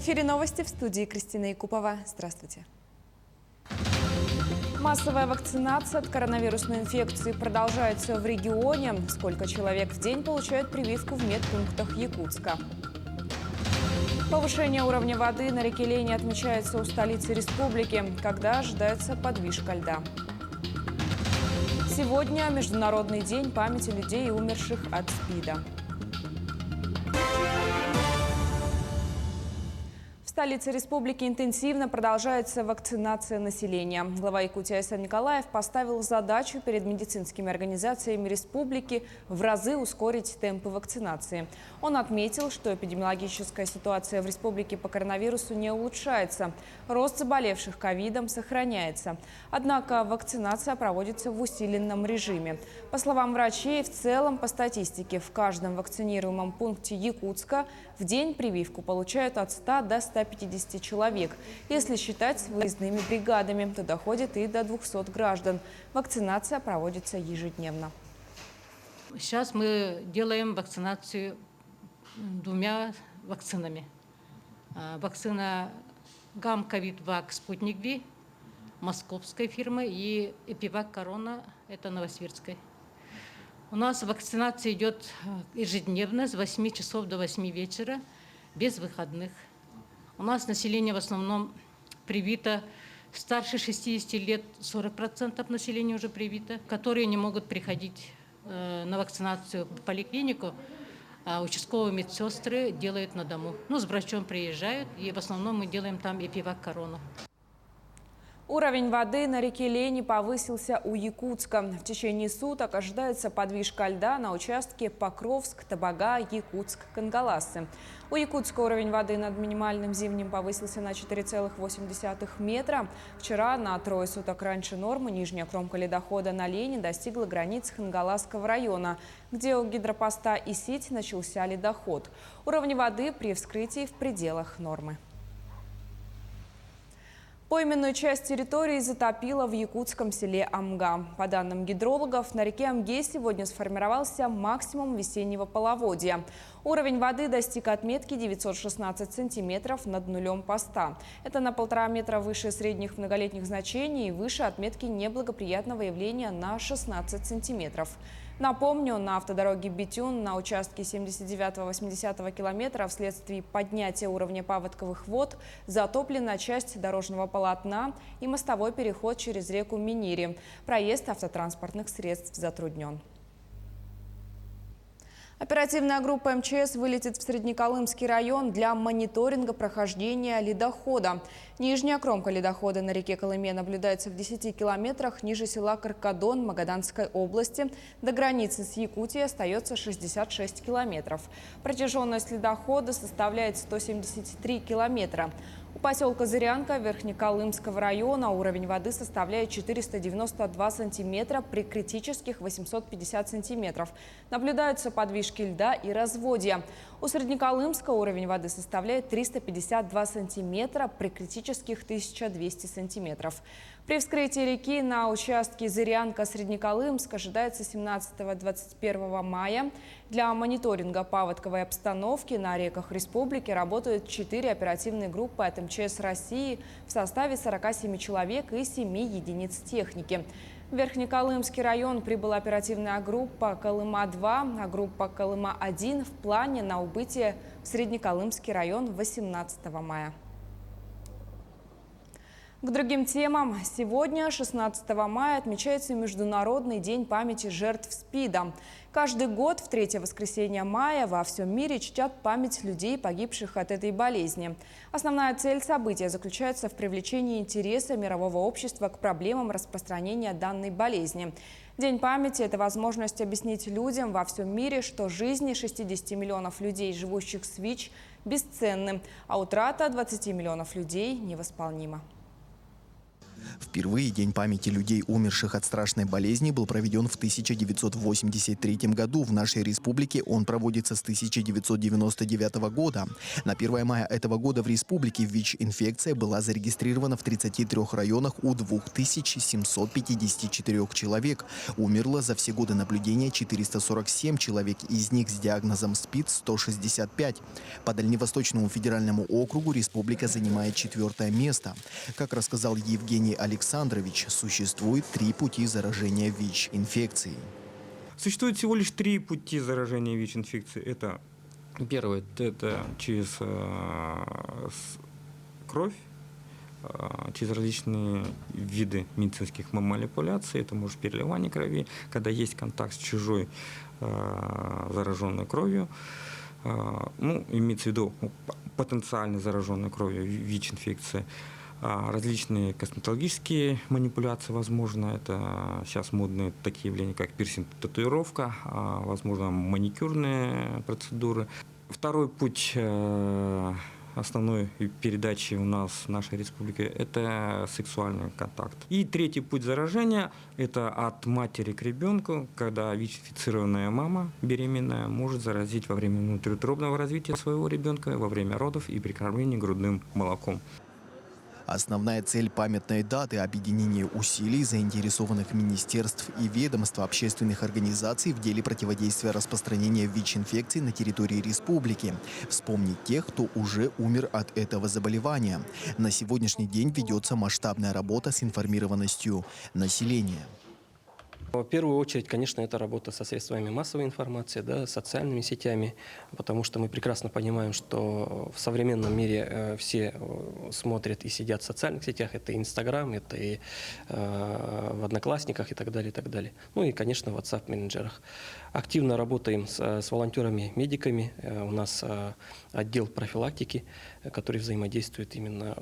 эфире новости, в студии Кристина Якупова. Здравствуйте. Массовая вакцинация от коронавирусной инфекции продолжается в регионе. Сколько человек в день получают прививку в медпунктах Якутска? Повышение уровня воды на реке Лени отмечается у столицы республики, когда ожидается подвижка льда. Сегодня Международный день памяти людей, умерших от СПИДа. В столице республики интенсивно продолжается вакцинация населения. Глава Якутии Айсан Николаев поставил задачу перед медицинскими организациями республики в разы ускорить темпы вакцинации. Он отметил, что эпидемиологическая ситуация в республике по коронавирусу не улучшается. Рост заболевших ковидом сохраняется. Однако вакцинация проводится в усиленном режиме. По словам врачей, в целом по статистике в каждом вакцинируемом пункте Якутска в день прививку получают от 100 до 150 человек. Если считать с выездными бригадами, то доходит и до 200 граждан. Вакцинация проводится ежедневно. Сейчас мы делаем вакцинацию двумя вакцинами. Вакцина Гам-Ковид-Вак Спутник Ви московской фирмы и Эпивак Корона, это новосибирской. У нас вакцинация идет ежедневно с 8 часов до 8 вечера, без выходных. У нас население в основном привито, старше 60 лет 40% населения уже привито, которые не могут приходить на вакцинацию в поликлинику, а участковые медсестры делают на дому. С врачом приезжают, и в основном мы делаем там Эпивак Корону. Уровень воды на реке Лени повысился у Якутска. В течение суток ожидается подвижка льда на участке Покровск, Табага, Якутск, Кангаласы. У Якутска уровень воды над минимальным зимним повысился на 4,8 метра. Вчера на трое суток раньше нормы нижняя кромка ледохода на Лени достигла границ Хангаласского района, где у гидропоста Исить начался ледоход. Уровень воды при вскрытии в пределах нормы. Пойменную часть территории затопило в якутском селе Амга. По данным гидрологов, на реке Амге сегодня сформировался максимум весеннего половодья. Уровень воды достиг отметки 916 сантиметров над нулем поста. Это на 1,5 метра выше средних многолетних значений и выше отметки неблагоприятного явления на 16 сантиметров. Напомню, на автодороге Битюн на участке 79-80 километра вследствие поднятия уровня паводковых вод затоплена часть дорожного полотна и мостовой переход через реку Минири. Проезд автотранспортных средств затруднен. Оперативная группа МЧС вылетит в Среднеколымский район для мониторинга прохождения ледохода. Нижняя кромка ледохода на реке Колыме наблюдается в 10 километрах ниже села Каркадон Магаданской области. До границы с Якутией остается 66 километров. Протяженность ледохода составляет 173 километра. У поселка Зырянка Верхнеколымского района уровень воды составляет 492 сантиметра при критических 850 сантиметров. Наблюдаются подвижки льда и разводья. У Среднеколымска уровень воды составляет 352 сантиметра при критических 1200 сантиметров. При вскрытии реки на участке Зырянка-Среднеколымск ожидается 17-21 мая. Для мониторинга паводковой обстановки на реках республики работают 4 оперативные группы от МЧС России в составе 47 человек и 7 единиц техники. В Верхнеколымский район прибыла оперативная группа Колыма-2, а группа Колыма-1 в плане на убытие в Среднеколымский район 18 мая. К другим темам. Сегодня, 16 мая, отмечается Международный день памяти жертв СПИДа. Каждый год в третье воскресенье мая во всем мире чтят память людей, погибших от этой болезни. Основная цель события заключается в привлечении интереса мирового общества к проблемам распространения данной болезни. День памяти – это возможность объяснить людям во всем мире, что жизни 60 миллионов людей, живущих с ВИЧ, бесценны, а утрата 20 миллионов людей невосполнима. Впервые День памяти людей, умерших от страшной болезни, был проведен в 1983 году. В нашей республике он проводится с 1999 года. На 1 мая этого года в республике ВИЧ-инфекция была зарегистрирована в 33 районах у 2754 человек. Умерло за все годы наблюдения 447 человек, из них с диагнозом СПИД 165. По Дальневосточному федеральному округу республика занимает 4-е место. Как рассказал Евгений Александрович, существует 3 пути заражения ВИЧ-инфекцией. Существует всего лишь 3 пути заражения ВИЧ-инфекцией. Это первое, это через кровь, через различные виды медицинских манипуляций. Это может переливание крови, когда есть контакт с чужой зараженной кровью. Имеется в виду потенциально зараженной кровью ВИЧ-инфекции. Различные косметологические манипуляции, возможно, это сейчас модные такие явления, как пирсинг, татуировка, возможно, маникюрные процедуры. Второй путь основной передачи у нас в нашей республике – это сексуальный контакт. И третий путь заражения – это от матери к ребенку, когда ВИЧ-инфицированная мама беременная может заразить во время внутриутробного развития своего ребенка, во время родов и при кормлении грудным молоком. Основная цель памятной даты – объединение усилий заинтересованных министерств и ведомств, общественных организаций в деле противодействия распространения ВИЧ-инфекции на территории республики. Вспомнить тех, кто уже умер от этого заболевания. На сегодняшний день ведется масштабная работа с информированностью населения. В первую очередь, конечно, это работа со средствами массовой информации, да, социальными сетями, потому что мы прекрасно понимаем, что в современном мире все смотрят и сидят в социальных сетях. Это и Инстаграм, это и в Одноклассниках и так далее, и так далее. Ну и, конечно, в WhatsApp-мессенджерах. Активно работаем с волонтерами-медиками. У нас отдел профилактики, который взаимодействует именно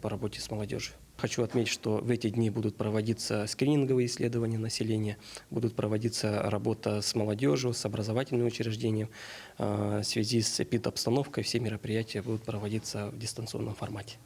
по работе с молодежью. Хочу отметить, что в эти дни будут проводиться скрининговые исследования населения, будут проводиться работа с молодежью, с образовательным учреждением. В связи с эпидобстановкой все мероприятия будут проводиться в дистанционном формате.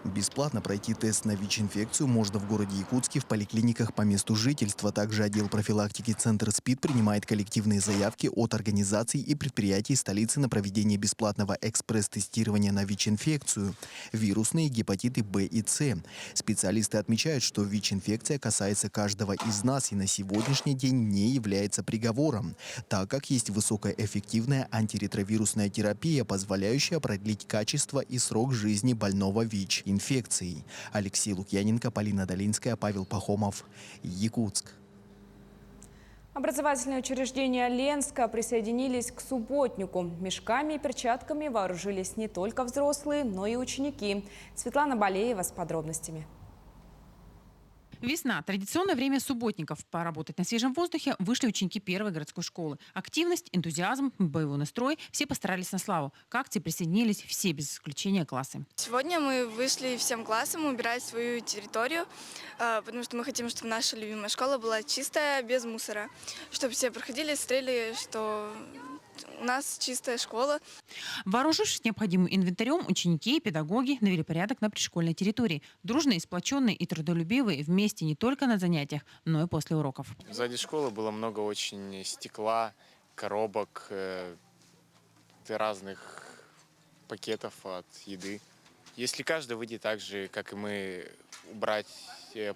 Бесплатно пройти тест на ВИЧ-инфекцию можно в городе Якутске в поликлиниках по месту жительства. Также отдел профилактики Центр СПИД принимает коллективные заявки от организаций и предприятий столицы на проведение бесплатного экспресс-тестирования на ВИЧ-инфекцию, вирусные гепатиты Б и С. Специалисты отмечают, что ВИЧ-инфекция касается каждого из нас и на сегодняшний день не является приговором, так как есть высокоэффективная антиретровирусная терапия, позволяющая продлить качество и срок жизни больного ВИЧ-инфекцией. Алексей Лукьяненко, Полина Долинская, Павел Пахомов, Якутск. Образовательные учреждения Ленска присоединились к субботнику. Мешками и перчатками вооружились не только взрослые, но и ученики. Светлана Балеева с подробностями. Весна – традиционное время субботников. Поработать на свежем воздухе вышли ученики первой городской школы. Активность, энтузиазм, боевой настрой – все постарались на славу. К акции присоединились все без исключения классы. Сегодня мы вышли всем классом убирать свою территорию, потому что мы хотим, чтобы наша любимая школа была чистая, без мусора. Чтобы все проходили, смотрели, что у нас чистая школа. Вооружившись необходимым инвентарем, ученики и педагоги навели порядок на пришкольной территории. Дружные, сплоченные и трудолюбивые вместе не только на занятиях, но и после уроков. Сзади школы было много очень стекла, коробок, разных пакетов от еды. Если каждый выйдет так же, как и мы, убрать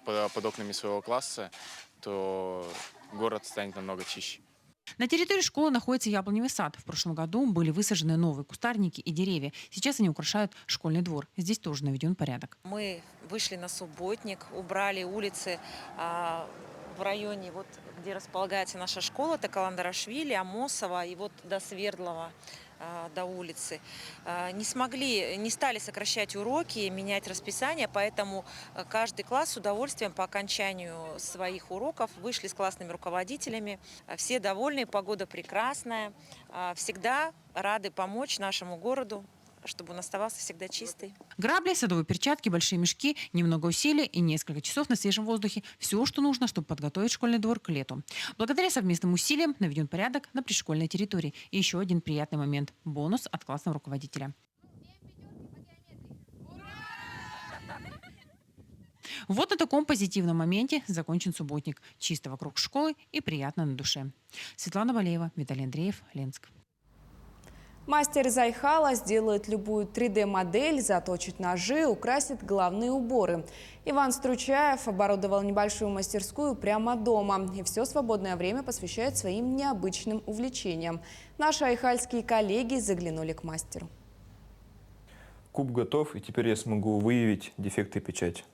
под окнами своего класса, то город станет намного чище. На территории школы находится яблоневый сад. В прошлом году были высажены новые кустарники и деревья. Сейчас они украшают школьный двор. Здесь тоже наведен порядок. Мы вышли на субботник, убрали улицы в районе, где располагается наша школа, это Каландарашвили, Амосова и до Свердлова. До улицы. Не стали сокращать уроки, менять расписание, поэтому каждый класс с удовольствием по окончанию своих уроков вышли с классными руководителями. Все довольны, погода прекрасная. Всегда рады помочь нашему городу, чтобы он оставался всегда чистый. Грабли, садовые перчатки, большие мешки, немного усилий и несколько часов на свежем воздухе. Все, что нужно, чтобы подготовить школьный двор к лету. Благодаря совместным усилиям наведен порядок на пришкольной территории. И еще один приятный момент – бонус от классного руководителя. Вот на таком позитивном моменте закончен субботник. Чисто вокруг школы и приятно на душе. Светлана Валеева, Виталий Андреев, Ленск. Мастер из Айхала сделает любую 3D-модель, заточит ножи, украсит головные уборы. Иван Стручаев оборудовал небольшую мастерскую прямо дома и все свободное время посвящает своим необычным увлечениям. Наши айхальские коллеги заглянули к мастеру. Куб готов, и теперь я смогу выявить дефекты печати.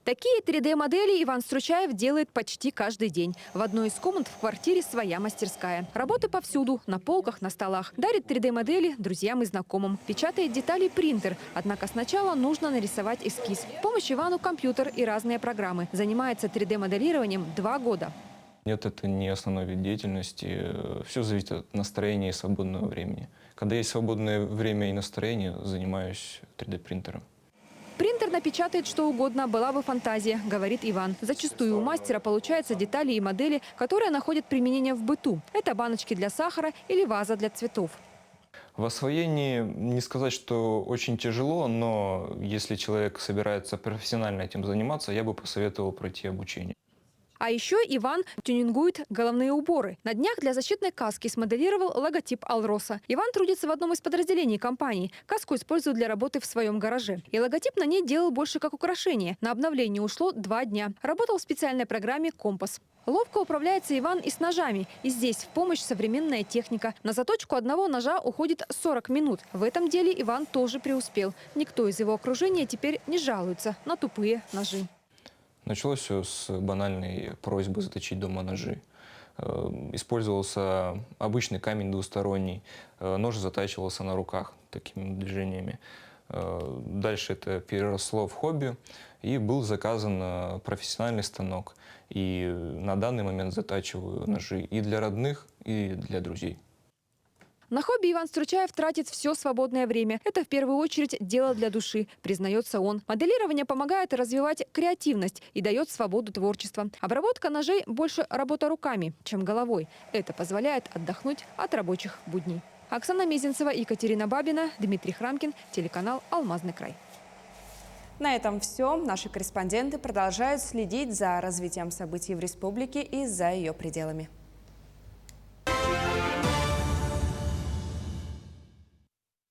Такие 3D-модели Иван Стручаев делает почти каждый день. В одной из комнат в квартире своя мастерская. Работы повсюду, на полках, на столах. Дарит 3D-модели друзьям и знакомым. Печатает детали принтер. Однако сначала нужно нарисовать эскиз. В помощь Ивану компьютер и разные программы. Занимается 3D-моделированием 2 года. Нет, это не основной вид деятельности. Все зависит от настроения и свободного времени. Когда есть свободное время и настроение, занимаюсь 3D-принтером. Принтер напечатает что угодно, была бы фантазия, говорит Иван. Зачастую у мастера получаются детали и модели, которые находят применение в быту. Это баночки для сахара или ваза для цветов. В освоении не сказать, что очень тяжело, но если человек собирается профессионально этим заниматься, я бы посоветовал пройти обучение. А еще Иван тюнингует головные уборы. На днях для защитной каски смоделировал логотип Алроса. Иван трудится в одном из подразделений компании. Каску используют для работы в своем гараже. И логотип на ней делал больше как украшение. На обновление ушло 2 дня. Работал в специальной программе «Компас». Ловко управляется Иван и с ножами. И здесь в помощь современная техника. На заточку одного ножа уходит 40 минут. В этом деле Иван тоже преуспел. Никто из его окружения теперь не жалуется на тупые ножи. Началось все с банальной просьбы заточить дома ножи. Использовался обычный камень двусторонний. Нож затачивался на руках такими движениями. Дальше это переросло в хобби, и был заказан профессиональный станок. И на данный момент затачиваю ножи и для родных, и для друзей. На хобби Иван Стручаев тратит все свободное время. Это в первую очередь дело для души, признается он. Моделирование помогает развивать креативность и дает свободу творчества. Обработка ножей больше работа руками, чем головой. Это позволяет отдохнуть от рабочих будней. Оксана Мезенцева, Екатерина Бабина, Дмитрий Храмкин, телеканал «Алмазный край». На этом все. Наши корреспонденты продолжают следить за развитием событий в республике и за ее пределами.